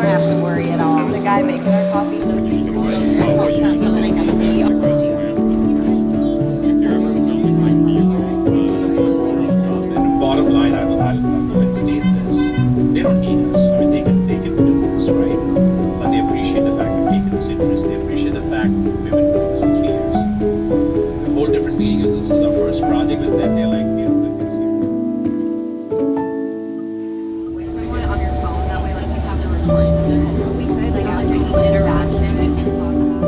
don't have to worry at all. The guy making our coffee so sweet. Sounds like a CEO. Bottom line, I'll go ahead and state this. They don't need us. I mean, they can do this, right? But they appreciate the fact we've taken this interest. They appreciate the fact we've been doing this for 3 years. The whole different meaning of this is our first project is that they're like, you know, On your phone, that way, like, you have to record this. We could, like, after each interaction, we can talk about.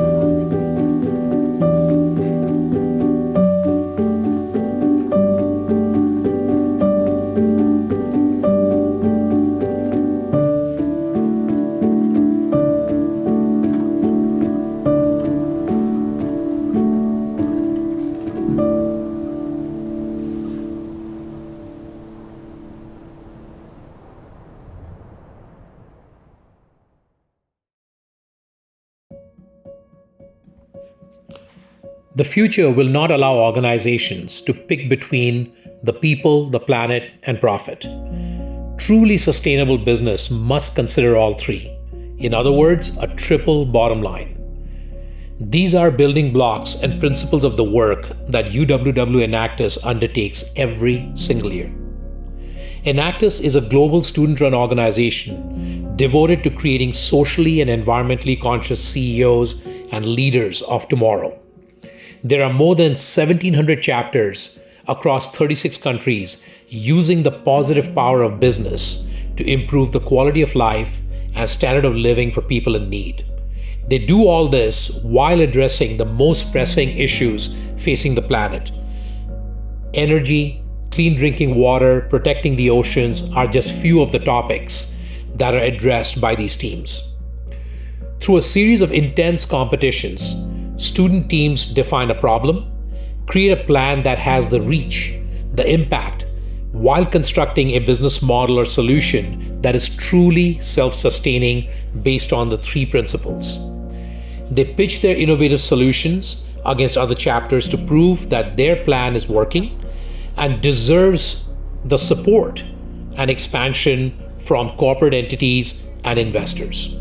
The future will not allow organizations to pick between the people, the planet, and profit. Truly sustainable business must consider all three. In other words, a triple bottom line. These are building blocks and principles of the work that UWW Enactus undertakes every single year. Enactus is a global student-run organization devoted to creating socially and environmentally conscious CEOs and leaders of tomorrow. There are more than 1,700 chapters across 36 countries using the positive power of business to improve the quality of life and standard of living for people in need. They do all this while addressing the most pressing issues facing the planet. Energy, clean drinking water, protecting the oceans are just few of the topics that are addressed by these teams. Through a series of intense competitions, student teams define a problem, create a plan that has the reach, the impact, while constructing a business model or solution that is truly self-sustaining based on the three principles. They pitch their innovative solutions against other chapters to prove that their plan is working and deserves the support and expansion from corporate entities and investors.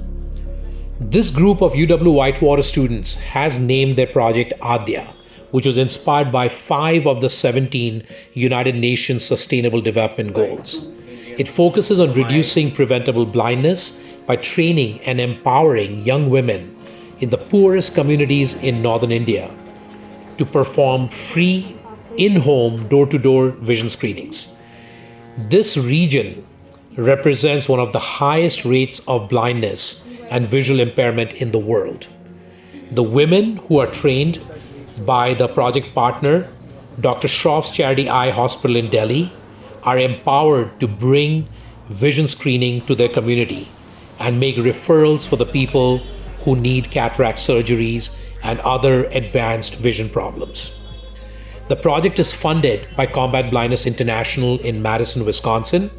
This group of UW Whitewater students has named their project Aadya, which was inspired by 5 of the 17 United Nations Sustainable Development Goals. It focuses on reducing preventable blindness by training and empowering young women in the poorest communities in northern India to perform free, in-home, door-to-door vision screenings. This region represents one of the highest rates of blindness and visual impairment in the world. The women who are trained by the project partner, Dr. Shroff's Charity Eye Hospital in Delhi, are empowered to bring vision screening to their community and make referrals for the people who need cataract surgeries and other advanced vision problems. The project is funded by Combat Blindness International in Madison, Wisconsin.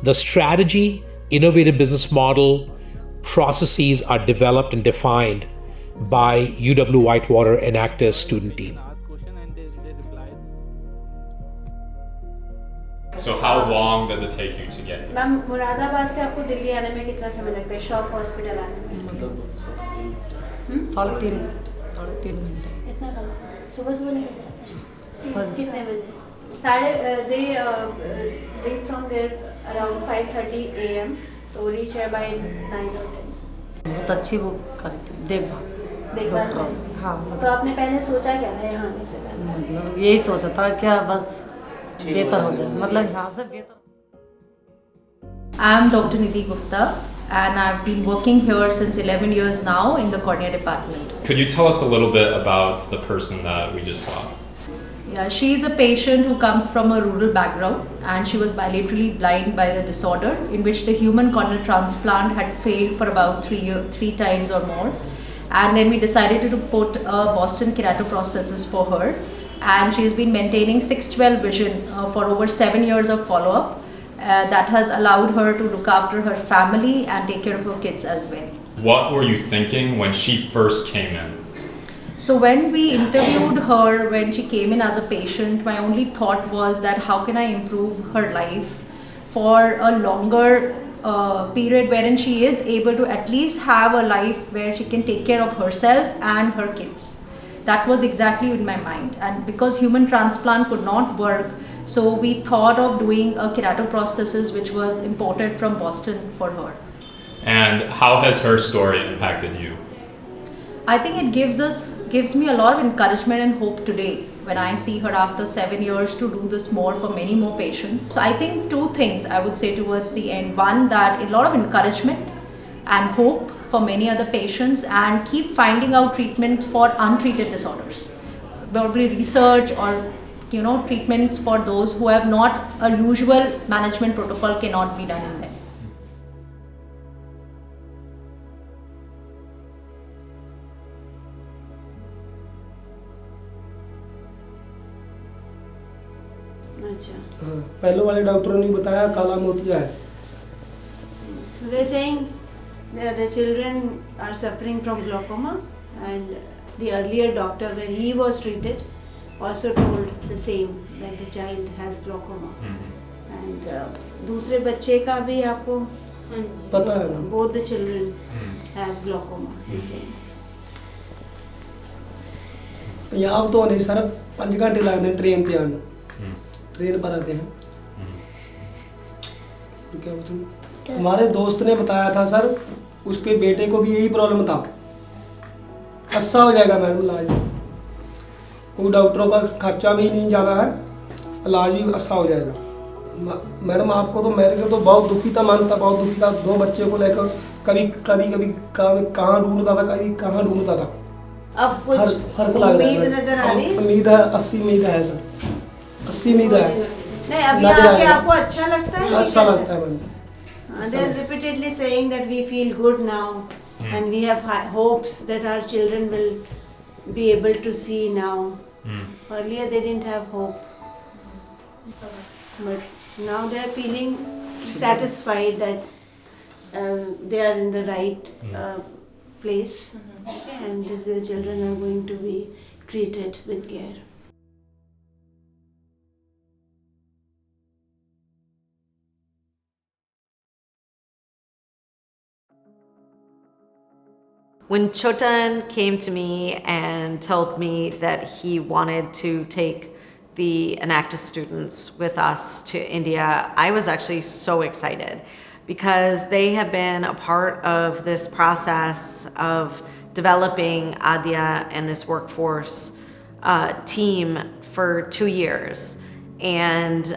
The strategy, innovative business model, processes are developed and defined by UW Whitewater Enactus student team. So how long does it take you to get here? Ma'am Moradabad से आपको दिल्ली आने में कितना समय लगता है shop hospital आने में? मतलब 3.5 घंटे। इतना कम सुबह सुबह निकलते हैं कितने बजे? They leave from there around 5:30 a.m. तो reach here by 9 or 10. बहुत अच्छी वो करती देखभाल डॉक्टर। हाँ तो आपने पहले सोचा क्या था यहाँ आने से पहले? मतलब यही सोचा था क्या बस बेहतर हो जाए मतलब यहाँ से बेहतर। I am Dr. Nidhi Gupta and I've been working here since 11 years now in the cornea department. Could you tell us a little bit about the person that we just saw? Yeah, she is a patient who comes from a rural background and she was bilaterally blind by the disorder in which the human corneal transplant had failed for about 3 times or more. And then we decided to put a Boston keratoprosthesis for her, and she has been maintaining 6/12 vision for over 7 years of follow-up. That has allowed her to look after her family and take care of her kids as well. What were you thinking when she first came in? So when we interviewed her, when she came in as a patient, my only thought was that how can I improve her life for a longer period wherein she is able to at least have a life where she can take care of herself and her kids. That was exactly in my mind. And because human transplant could not work, so we thought of doing a keratoprosthesis which was imported from Boston for her. And how has her story impacted you? I think it gives me a lot of encouragement and hope today when I see her after 7 years to do this more for many more patients. So I think two things I would say towards the end. One, that a lot of encouragement and hope for many other patients, and keep finding out treatment for untreated disorders. Probably research or treatments for those who have not a usual management protocol cannot be done in them. हाँ, पहले वाले डॉक्टरों ने बताया काला मोतिया है. So they're saying that the children are suffering from glaucoma, and the earlier doctor when he was treated also told the same, that the child has glaucoma. And दूसरे बच्चे का भी आपको पता है. both the children have glaucoma, the same. यहाँ तो नहीं सर, 5 घंटे लगते हैं ट्रेन पे आने. ट्रेन पर आते हैं. क्या बोलते, हमारे दोस्त ने बताया था सर, उसके बेटे को भी यही प्रॉब्लम था. अच्छा हो जाएगा मैडम इलाज. कोई डॉक्टरों का खर्चा भी नहीं ज़्यादा है, इलाज भी अच्छा हो जाएगा. मैडम आपको तो मेरे को तो बहुत दुखी था, मन था, बहुत दुखी था. 2 बच्चे को लेकर कभी कहाँ ढूंढता था, कभी कहाँ ढूंढता था. अब कुछ फर्क लग रहा है. उम्मीद नजर आ रही है. उम्मीद है, 80 उम्मीद है सर. 80 उम्मीद है. नहीं, अब यहाँ आके आपको अच्छा लगता है? अच्छा लगता है madam. They are repeatedly saying that we feel good now, and we have hopes that our children will be able to see now. Earlier they didn't have hope, but now they are feeling satisfied that they are in the right place, okay, and their children are going to be treated with care. When Chotan came to me and told me that he wanted to take the Aadya students with us to India, I was actually so excited because they have been a part of this process of developing Aadya and this workforce team for 2 years, and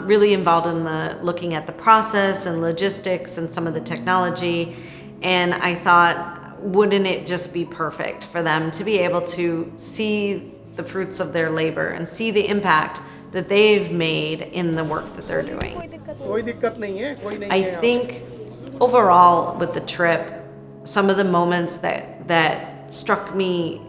really involved in looking at the process and logistics and some of the technology. And I thought, wouldn't it just be perfect for them to be able to see the fruits of their labor and see the impact that they've made in the work that they're doing. I think overall with the trip, some of the moments that struck me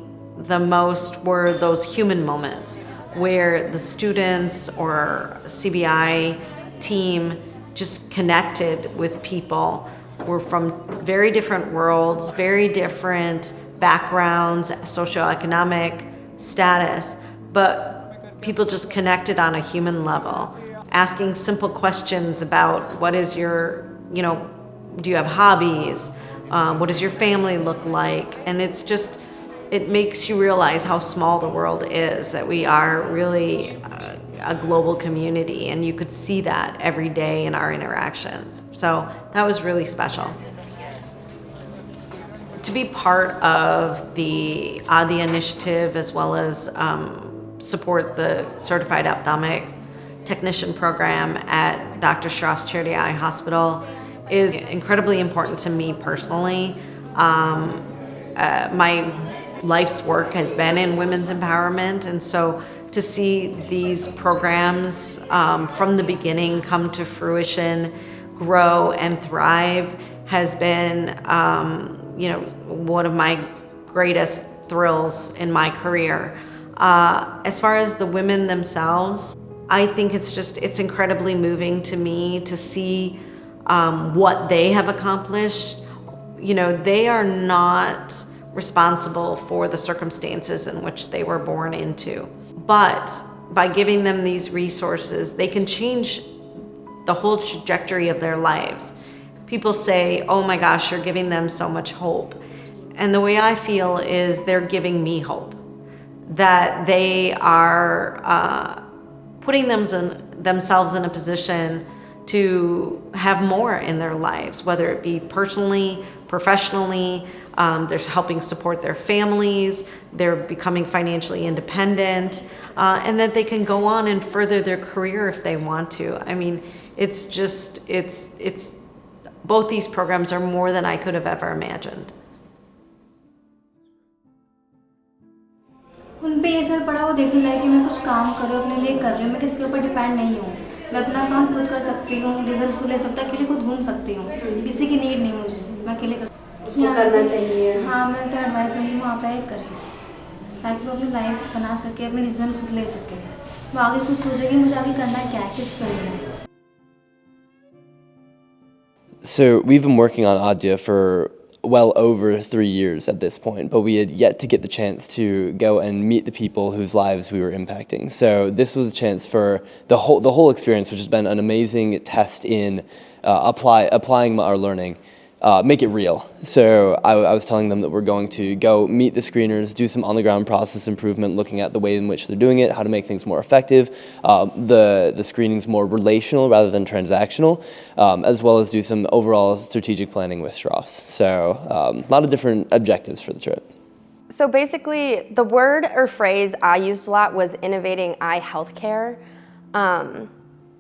the most were those human moments where the students or CBI team just connected with people. We're from very different worlds, very different backgrounds, socioeconomic status, but people just connected on a human level, asking simple questions about what is your, do you have hobbies? What does your family look like? And it makes you realize how small the world is, that we are really a global community, and you could see that every day in our interactions. So that was really special. To be part of the Aadya initiative, as well as support the Certified Ophthalmic Technician program at Dr. Strauss Charity Eye Hospital is incredibly important to me personally. My life's work has been in women's empowerment, and so to see these programs from the beginning come to fruition, grow and thrive has been, one of my greatest thrills in my career. As far as the women themselves, I think it's incredibly moving to me to see what they have accomplished. They are not responsible for the circumstances in which they were born into. But by giving them these resources, they can change the whole trajectory of their lives. people say, oh my gosh, you're giving them so much hope. And the way I feel is they're giving me hope, that they are putting themselves in a position to have more in their lives, whether it be personally, professionally, they're helping support their families, they're becoming financially independent, and that they can go on and further their career if they want to. I mean, it's both these programs are more than I could have ever imagined. उन पे ये असर पड़ा, वो देखने लगे कि मैं कुछ काम कर रही हूँ, अपने लिए कर रही हूँ, मैं किसी के ऊपर डिपेंड नहीं हूँ, मैं अपना काम खुद कर सकती हूँ, रिजल्ट खुद ले सकता हूँ, अकेले खुद घूम सकती हूँ, किसी की नीड नहीं मुझे, मैं अकेले उसको करना चाहिए। हाँ, मैं तो एडवाइस दूँगी वहाँ पे करें, ताकि वो अपनी लाइफ बना सके, अपने डिसीजन खुद ले सके, वो आगे कुछ सोचेगी मुझे आगे करना क्या है, किस फील्ड में। So we've been working on Aadya for well over 3 years at this point, but we had yet to get the chance to go and meet the people whose lives we were impacting. So this was a chance for the whole experience, which has been an amazing test in applying our learning, make it real. So I was telling them that we're going to go meet the screeners, do some on-the-ground process improvement, looking at the way in which they're doing it, how to make things more effective, the screenings more relational rather than transactional, as well as do some overall strategic planning with Shroffs. So a lot of different objectives for the trip. So basically, the word or phrase I used a lot was innovating eye healthcare. And,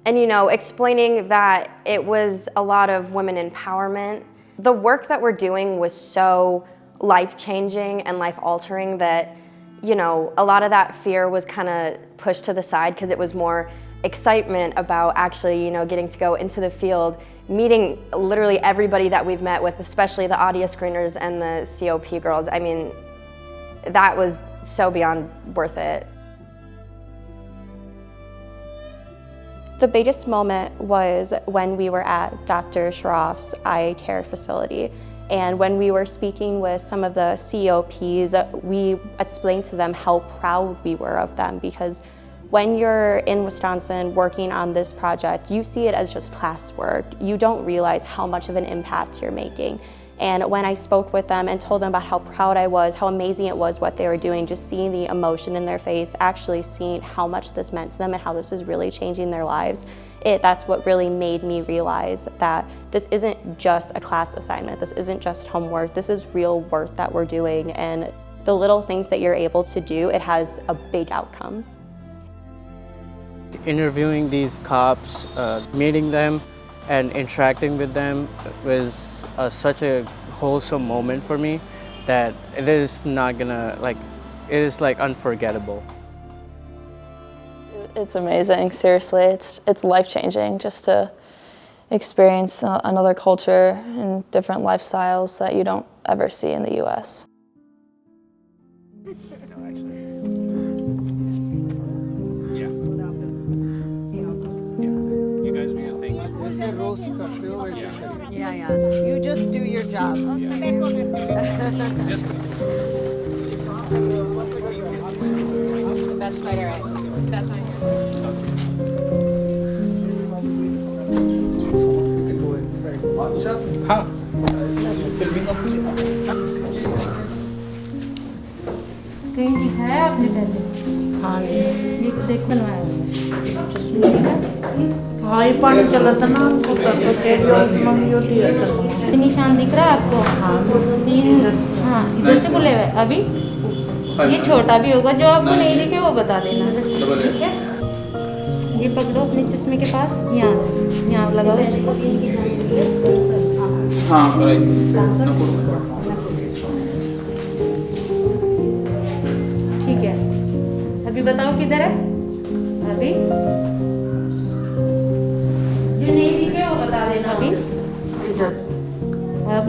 you know, explaining that it was a lot of women empowerment. The work that we're doing was so life-changing and life-altering that, you know, a lot of that fear was kind of pushed to the side because it was more excitement about actually, you know, getting to go into the field, meeting literally everybody that we've met with, especially the Aadya screeners and the COP girls. I mean, that was so beyond worth it. The biggest moment was when we were at Dr. Shroff's eye care facility. And when we were speaking with some of the COPs, we explained to them how proud we were of them, because when you're in Wisconsin working on this project, you see it as just classwork. You don't realize how much of an impact you're making. And when I spoke with them and told them about how proud I was, how amazing it was what they were doing, just seeing the emotion in their face, actually seeing how much this meant to them and how this is really changing their lives, that's what really made me realize that this isn't just a class assignment, this isn't just homework, this is real work that we're doing, and the little things that you're able to do, it has a big outcome. Interviewing these cops, meeting them and interacting with them was such a wholesome moment for me that it is not gonna, like, it is like unforgettable. It's amazing, seriously. It's life-changing just to experience another culture and different lifestyles that you don't ever see in the US. Yeah. You just do your job. That's right, all right. That's right. हाँ कहीं दिखाया आपने पहले? हाँ ये देख बनवाया हाँ ये पानी चला था ना हमको तब तो तेरी और मम्मी जो दिया था ये निशान दिख रहा है आपको? हाँ 3 हाँ इधर से खुले हुए अभी ये छोटा भी होगा, जो आपको नहीं दिखे वो बता देना, ठीक है? ये पकड़ो अपने चश्मे के पास, यहाँ लगाओ। हाँ ठीक है, अभी बताओ किधर है? अभी जो नहीं दिखे वो बता देना। अभी अब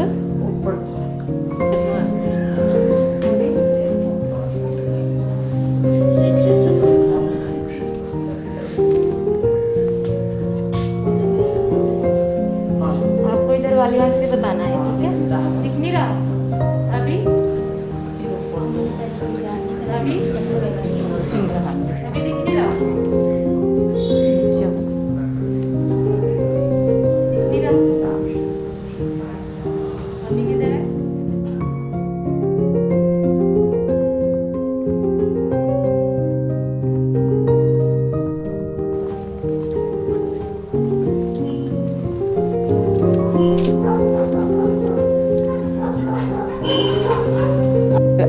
आपको इधर वाली आँख से बताना है, ठीक है? दिख नहीं रहा अभी? अभी दिख नहीं रहा? दिख नहीं रहा?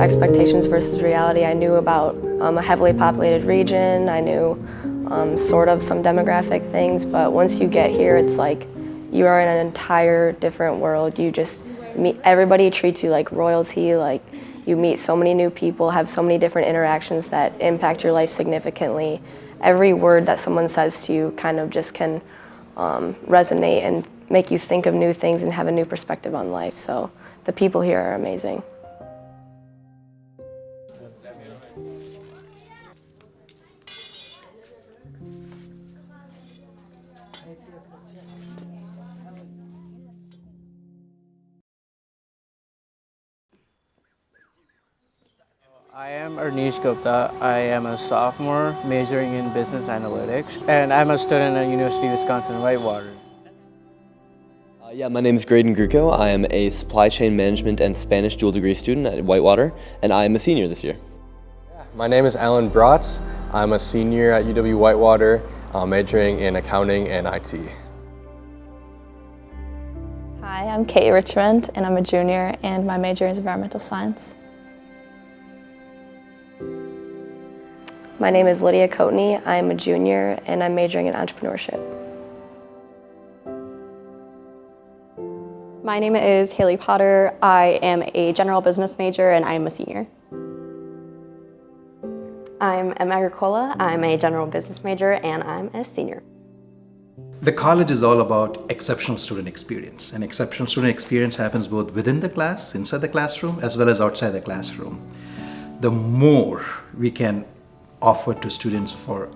expectations versus reality. I knew about a heavily populated region, I knew sort of some demographic things, but once you get here, it's like you are in an entire different world. You just meet, everybody treats you like royalty, like you meet so many new people, have so many different interactions that impact your life significantly. Every word that someone says to you kind of just can resonate and make you think of new things and have a new perspective on life. So the people here are amazing. I am Arnish Gupta. I am a sophomore majoring in business analytics, and I'm a student at University of Wisconsin-Whitewater. Yeah, my name is Graydon Gruco. I am a supply chain management and Spanish dual degree student at Whitewater, and I am a senior this year. My name is Alan Bratz. I'm a senior at UW-Whitewater, majoring in accounting and IT. Hi, I'm Kate Richmond, and I'm a junior, and my major is environmental science. My name is Lydia Coatney. I'm a junior and I'm majoring in entrepreneurship. My name is Haley Potter. I am a general business major and I'm a senior. I'm Emma Agricola. I'm a general business major and I'm a senior. The college is all about exceptional student experience, and exceptional student experience happens both within the class, inside the classroom, as well as outside the classroom. The more we can offer to students for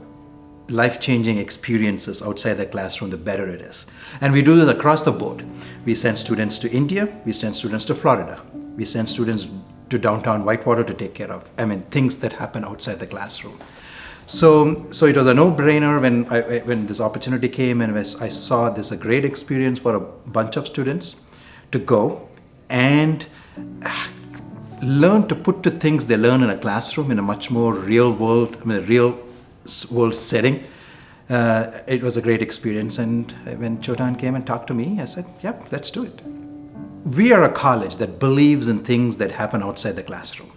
life-changing experiences outside the classroom, the better it is. And we do this across the board. We send students to India, we send students to Florida, we send students to downtown Whitewater to take care of, things that happen outside the classroom. So it was a no-brainer when this opportunity came, and I saw this a great experience for a bunch of students to go and learn to put to things they learn in a classroom in a much more real world setting. It was a great experience, and when Chotan came and talked to me, I said, yep, let's do it. We are a college that believes in things that happen outside the classroom.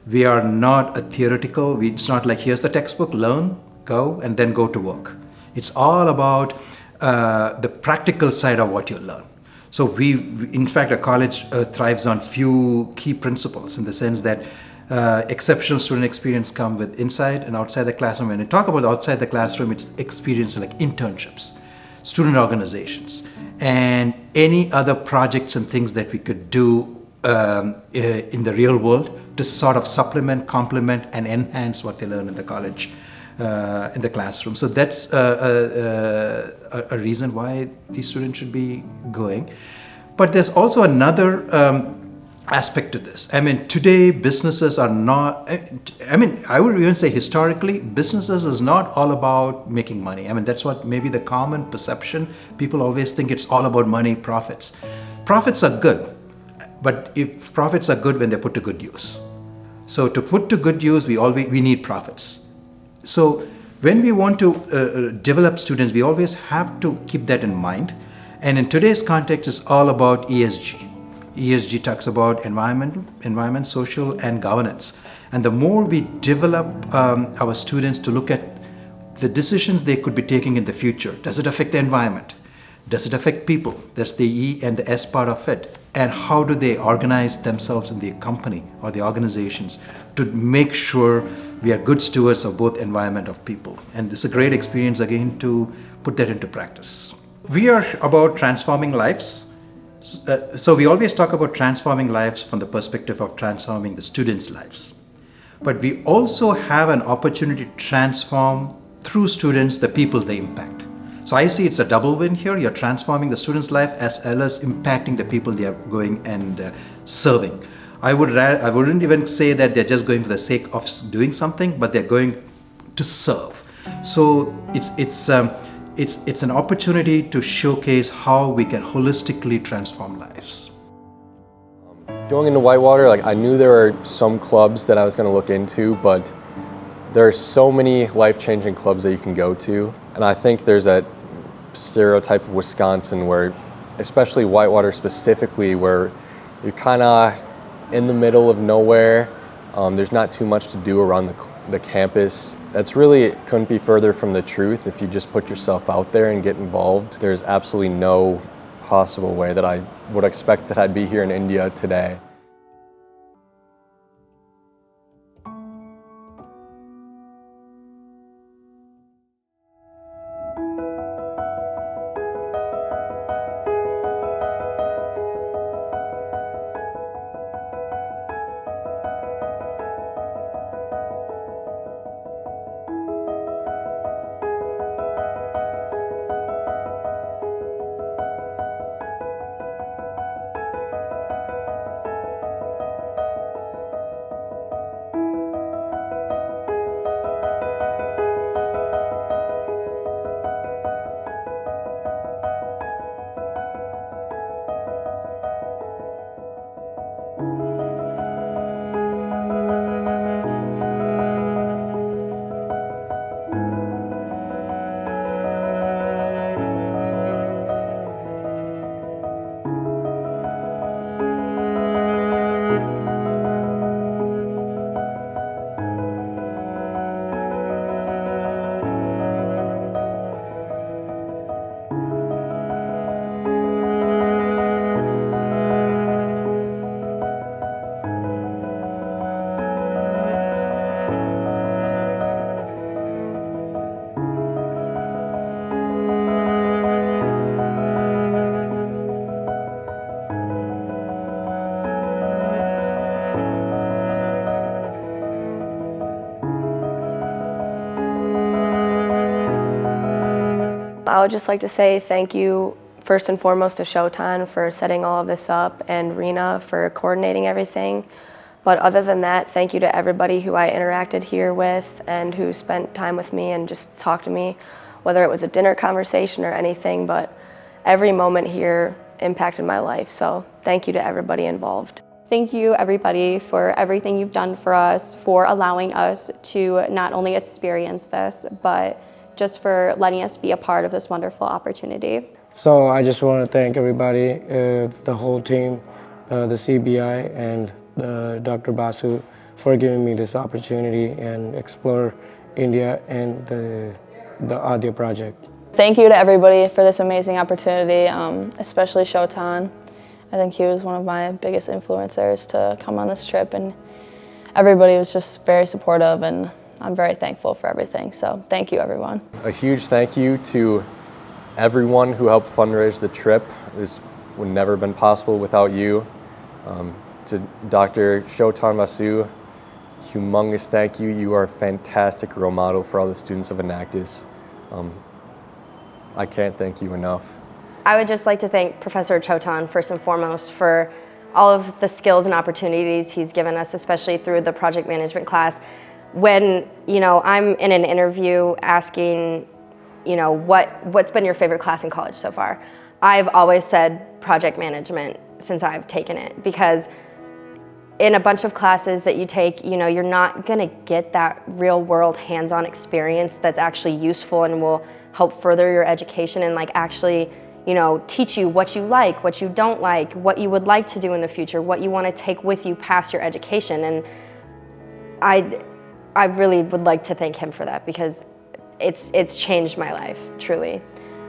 We are not a theoretical, it's not like here's the textbook, learn, go, and then go to work. It's all about the practical side of what you learn. So in fact, a college thrives on few key principles, in the sense that exceptional student experience come with inside and outside the classroom. When we talk about outside the classroom, it's experience like internships, student organizations, and any other projects and things that we could do in the real world to sort of supplement, complement, and enhance what they learn in the college, in the classroom. So that's a reason why these students should be going. But there's also another aspect to this. Today businesses are not, I would even say historically, businesses is not all about making money. That's what maybe the common perception. People always think it's all about money, profits. Profits are good, but if profits are good when they're put to good use. So to put to good use, we need profits. So when we want to develop students, we always have to keep that in mind. And in today's context, it's all about ESG. ESG talks about environment, social, and governance. And the more we develop our students to look at the decisions they could be taking in the future, does it affect the environment? Does it affect people? That's the E and the S part of it. And how do they organize themselves in the company or the organizations to make sure we are good stewards of both environment of people? And this is a great experience again to put that into practice. We are about transforming lives. So we always talk about transforming lives from the perspective of transforming the students' lives. But we also have an opportunity to transform through students the people they impact. So I see it's a double win here. You're transforming the student's life as well as impacting the people they are going and serving. I wouldn't even say that they're just going for the sake of doing something, but they're going to serve. So it's an opportunity to showcase how we can holistically transform lives. Going into Whitewater, I knew there were some clubs that I was going to look into, but there are so many life-changing clubs that you can go to. And I think there's that stereotype of Wisconsin where, especially Whitewater specifically, where you're kind of in the middle of nowhere There's not too much to do around the campus. That's really couldn't be further from the truth. If you just put yourself out there and get involved, there's absolutely no possible way that I would expect that I'd be here in India today. I would just like to say thank you first and foremost to Shotan for setting all of this up and Rena for coordinating everything. But other than that, thank you to everybody who I interacted here with and who spent time with me and just talked to me, whether it was a dinner conversation or anything, but every moment here impacted my life. So thank you to everybody involved. Thank you, everybody, for everything you've done for us, for allowing us to not only experience this, but just for letting us be a part of this wonderful opportunity. So I just want to thank everybody, the whole team, the CBI and Dr. Basu for giving me this opportunity and explore India and the Aadya project. Thank you to everybody for this amazing opportunity, especially Shotan. I think he was one of my biggest influencers to come on this trip, and everybody was just very supportive, and I'm very thankful for everything. So thank you, everyone. A huge thank you to everyone who helped fundraise the trip. This would never have been possible without you. To Dr. Shotan Basu, humongous thank you. You are a fantastic role model for all the students of Enactus. I can't thank you enough. I would just like to thank Professor Chotan first and foremost for all of the skills and opportunities he's given us, especially through the project management class. When, I'm in an interview asking, what's been your favorite class in college so far? I've always said project management since I've taken it, because in a bunch of classes that you take, you're not gonna get that real world hands-on experience that's actually useful and will help further your education and actually, teach you what you like, what you don't like, what you would like to do in the future, what you want to take with you past your education. And I really would like to thank him for that, because it's changed my life, truly.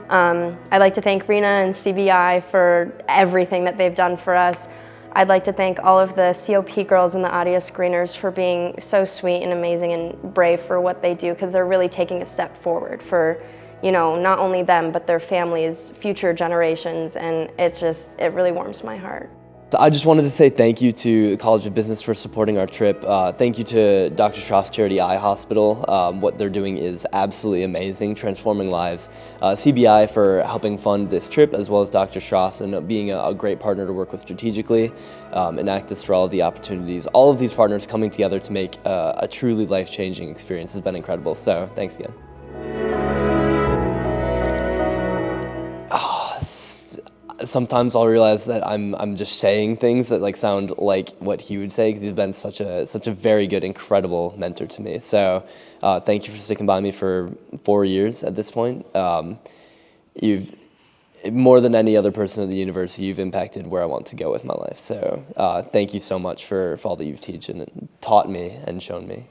I'd like to thank Rena and CBI for everything that they've done for us. I'd like to thank all of the COP girls and the Aadya screeners for being so sweet and amazing and brave for what they do, because they're really taking a step forward for, not only them, but their families, future generations, and it really warms my heart. I just wanted to say thank you to the College of Business for supporting our trip. Thank you to Dr. Shroff's Charity Eye Hospital. What they're doing is absolutely amazing, transforming lives. CBI for helping fund this trip, as well as Dr. Shroff's and being a great partner to work with strategically. Enactus for all of the opportunities. All of these partners coming together to make a truly life-changing experience has been incredible. So thanks again. Sometimes I'll realize that I'm just saying things that sound like what he would say, because he's been such a very good, incredible mentor to me. So thank you for sticking by me for 4 years at this point. more than any other person at the university, you've impacted where I want to go with my life. So thank you so much for all that you've taught me and shown me.